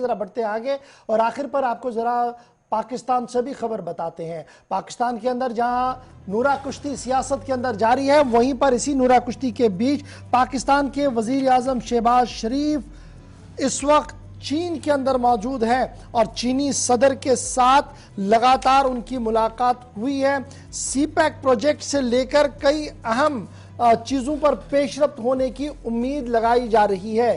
ذرا بڑھتے آگے اور آخر پر آپ کو ذرا پاکستان سے بھی خبر بتاتے ہیں۔ پاکستان کے اندر جہاں نورہ کشتی سیاست کے اندر جاری ہے، وہیں پر اسی نورہ کشتی کے بیچ پاکستان کے وزیر اعظم شہباز شریف اس وقت چین کے اندر موجود ہے اور چینی صدر کے ساتھ لگاتار ان کی ملاقات ہوئی ہے۔ سی پیک پروجیکٹ سے لے کر کئی اہم چیزوں پر پیش رفت ہونے کی امید لگائی جا رہی ہے۔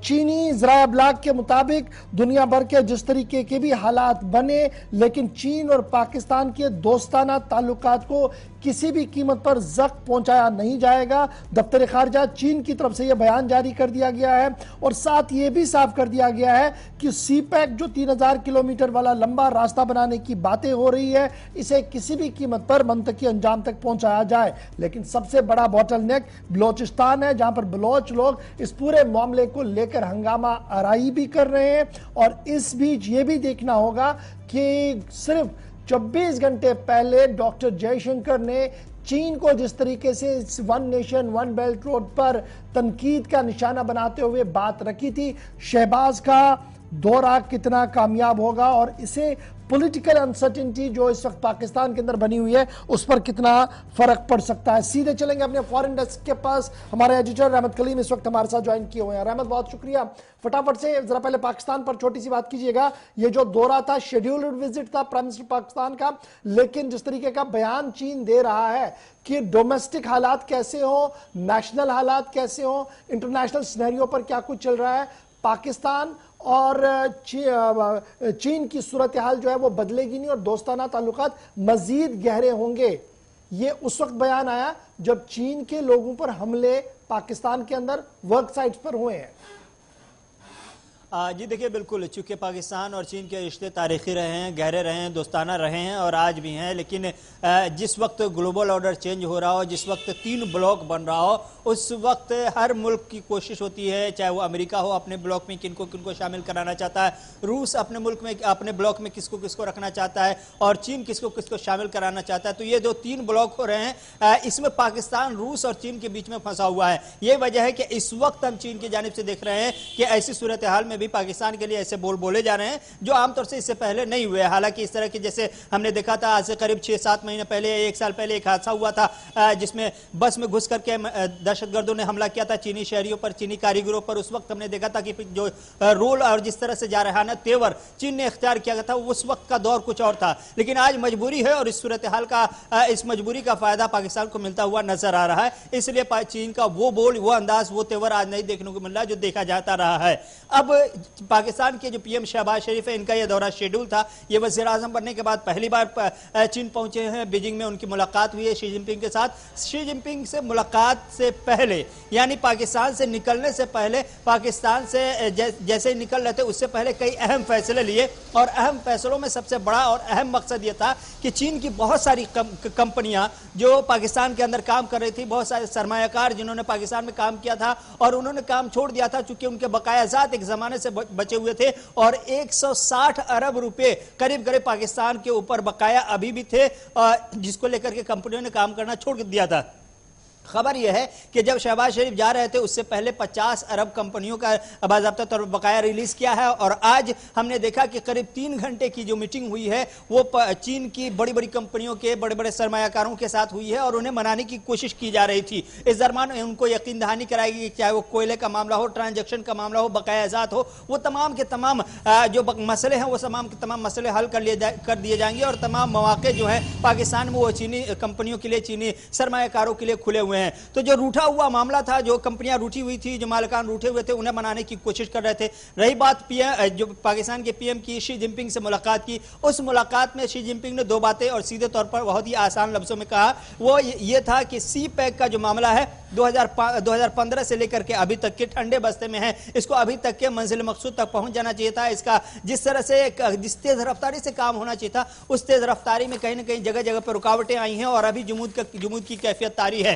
چینی ذرائع ابلاغ کے مطابق دنیا بھر کے جس طریقے کے بھی حالات بنے، لیکن چین اور پاکستان کے دوستانہ تعلقات کو کسی بھی قیمت پر زخم پہنچایا نہیں جائے گا۔ دفتر خارجہ چین کی طرف سے یہ بیان جاری کر دیا گیا ہے اور ساتھ یہ بھی صاف کر دیا گیا ہے کہ سی پیک جو 3000 کلومیٹر والا لمبا راستہ بنانے کی باتیں ہو رہی ہے، اسے کسی بھی قیمت پر منطقی انجام تک پہنچایا جائے۔ لیکن سب سے بڑا باٹل نیک بلوچستان ہے، جہاں پر بلوچ لوگ اس پورے معاملے کو لے کر ہنگامہ آرائی بھی کر رہے ہیں اور اس بیچ یہ بھی دیکھنا ہوگا کہ صرف 24 گھنٹے پہلے ڈاکٹر جے شنکر نے چین کو جس طریقے سے one nation one belt road پر تنقید کا نشانہ بناتے ہوئے بات رکھی تھی، شہباز کا دورہ کتنا کامیاب ہوگا اور اسے پولیٹیکل انسرٹنٹی جو اس وقت پاکستان کے اندر بنی ہوئی ہے اس پر کتنا فرق پڑ سکتا ہے۔ سیدھے چلیں گے اپنے فورن ڈیسک کے پاس، ہمارے ایڈیٹر رحمت کلیم اس وقت ہمارے ساتھ جوائن کیے ہوئے ہیں۔ رحمت بہت شکریہ، فٹافٹ سے ذرا پہلے پاکستان پر چھوٹی سی بات کیجئے گا۔ یہ جو دورہ تھا شیڈیولڈ وزٹ تھا پرائم منسٹر پاکستان کا، لیکن جس طریقے کا بیان چین دے رہا ہے کہ ڈومیسٹک حالات کیسے ہوں، نیشنل حالات کیسے ہوں، انٹرنیشنل سینیریو پر کیا کچھ چل رہا ہے، پاکستان اور چین کی صورتحال جو ہے وہ بدلے گی نہیں اور دوستانہ تعلقات مزید گہرے ہوں گے۔ یہ اس وقت بیان آیا جب چین کے لوگوں پر حملے پاکستان کے اندر ورک سائٹس پر ہوئے ہیں۔ جی دیکھیے بالکل، چونکہ پاکستان اور چین کے رشتے تاریخی رہے ہیں، گہرے رہے ہیں، دوستانہ رہے ہیں اور آج بھی ہیں، لیکن جس وقت گلوبل آرڈر چینج ہو رہا ہو، جس وقت 3 بلاک بن رہا ہو، اس وقت ہر ملک کی کوشش ہوتی ہے، چاہے وہ امریکہ ہو اپنے بلاک میں کن کو شامل کرانا چاہتا ہے، روس اپنے ملک میں اپنے بلاک میں کس کو رکھنا چاہتا ہے اور چین کس کو شامل کرانا چاہتا ہے۔ تو یہ جو 3 بلاک ہو رہے ہیں، اس میں پاکستان روس اور چین کے بیچ میں پھنسا ہوا ہے۔ یہ وجہ ہے کہ اس وقت ہم چین کی جانب سے دیکھ رہے ہیں کہ ایسی صورتحال میں بھی پاکستان کے لیے ایسے بولے جا رہے ہیں جو عام طور سے اس سے پہلے نہیں ہوئے۔ حالانکہ اس طرح کی جیسے ہم نے دیکھا تھا آج سے قریب 6-7 مہینے پہلے، 1 سال پہلے ایک حادثہ ہوا تھا جس میں بس میں گھس کر کے دہشت گردوں نے حملہ کیا تھا چینی شہریوں پر، چینی کاریگروں پر۔ اس وقت ہم نے دیکھا تھا کہ جو رول اور جس طرح سے جارحانہ تیور چین نے اختیار کیا تھا، اس وقت کا دور کچھ اور تھا، لیکن آج مجبوری ہے اور اس صورتحال کا اس مجبوری کا فائدہ پاکستان کو ملتا ہوا نظر آ رہا ہے۔ اس لیے چین کا وہ انداز، وہ تیور آج نہیں دیکھنے کو مل رہا جو دیکھا جاتا رہا ہے۔ اب پاکستان کے جو پی ایم شہباز شریف ہے، ان کا یہ دورہ شیڈول تھا۔ یہ وزیر اعظم بننے کے بعد پہلی بار چین پہنچے ہیں، بیجنگ میں ان کی ملاقات ہوئی ہے شی جن پنگ کے ساتھ۔ شی جن پنگ سے ملاقات سے پہلے، یعنی پاکستان سے نکلنے سے پہلے، پاکستان سے جیسے ہی نکل رہے تھے اس سے پہلے کئی اہم فیصلے لیے اور اہم فیصلوں میں سب سے بڑا اور اہم مقصد یہ تھا کہ چین کی بہت ساری کمپنیاں جو پاکستان کے اندر کام کر رہی تھی، بہت سارے سرمایہ کار جنہوں نے پاکستان میں کام کیا تھا اور انہوں نے کام چھوڑ دیا تھا چونکہ ان کے بقایا جات ایک زمانے سے بچے ہوئے تھے اور 160 ارب روپے قریب پاکستان کے اوپر بقایا ابھی بھی تھے، جس کو لے کر کے کمپنیوں نے کام کرنا چھوڑ دیا تھا۔ خبر یہ ہے کہ جب شہباز شریف جا رہے تھے اس سے پہلے 50 ارب کمپنیوں کا باضابطہ طور پر بقایا ریلیز کیا ہے اور آج ہم نے دیکھا کہ قریب 3 گھنٹے کی جو میٹنگ ہوئی ہے وہ چین کی بڑی کمپنیوں کے بڑے سرمایہ کاروں کے ساتھ ہوئی ہے اور انہیں منانے کی کوشش کی جا رہی تھی۔ اس درمیان ان کو یقین دہانی کرائی گئی، چاہے وہ کوئلے کا معاملہ ہو، ٹرانزیکشن کا معاملہ ہو، بقایا جات ہو، وہ تمام کے تمام جو مسئلے ہیں وہ تمام کے تمام مسئلے حل کر دیے جائیں گے اور تمام مواقع جو ہیں پاکستان میں وہ چینی کمپنیوں کے لیے، چینی سرمایہ کاروں کے لیے کھلے ہوئے ہیں۔ تو جو روٹھا ہوا معاملہ تھا، جو کمپنیاں روٹھی ہوئی تھی، جو مالکان روٹھے ہوئے تھے، انہیں منانے کی کوشش کر رہے تھے۔ رہی بات جو پاکستان کے پی ایم کی شی جن پنگ سے ملاقات کی، اس ملاقات میں شی جن پنگ نے 2 باتیں اور سیدھے طور پر بہت ہی آسان لفظوں میں کہا۔ وہ یہ تھا کہ سی پیک کا جو معاملہ ہے 2015 سے لے کر کے ابھی تک کے ٹھنڈے بستے میں ہے، اس کو ابھی تک کے منزل مقصود تک پہنچ جانا چاہیے تھا۔ اس کا جس طرح سے جس تیز رفتاری سے کام ہونا چاہیے تھا، اس تیز رفتاری میں کہیں نہ کہیں جگہ پر رکاوٹیں آئی ہیں اور ابھی جمود کی کیفیت طاری ہے۔